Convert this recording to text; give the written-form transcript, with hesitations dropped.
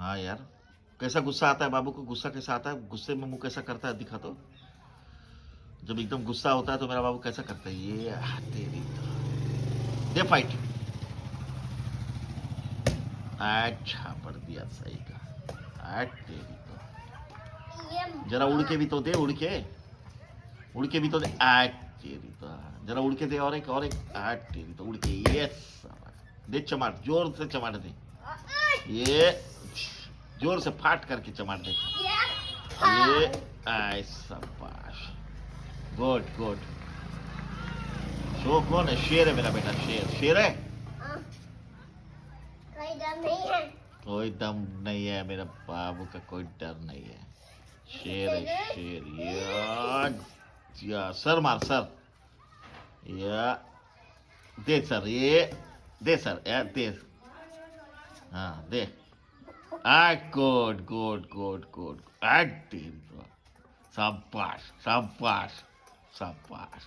हाँ यार, कैसा गुस्सा आता है बाबू को, गुस्सा कैसा आता है, गुस्से में मुंह कैसा करता है दिखा तो। जब एकदम गुस्सा होता है तो मेरा बाबू कैसा करता है, ये तेरी दे फाइट। अच्छा पढ़ दिया सही का। तेरी तो जरा उड़ के भी तो दे, उड़ के भी तो दे। तेरी तो जरा उड़ के दे, और एक तेरी तो उड़ के। ये दे चमाट, जोर से चमाट दे। ये जोर से फाट करके चमाट दे। ये ऐसा पाश। Good good. शो कौन है, शेर है मेरा बेटा, शेर शेर है। कोई डर नहीं है, कोई दम नहीं है मेरा बाबू का, कोई डर नहीं है। शेर है शेर। या सर मार सर। या दे सर, ये दे सर, दे। हाँ दे। Good good good good. शाबाश शाबाश शाबाश।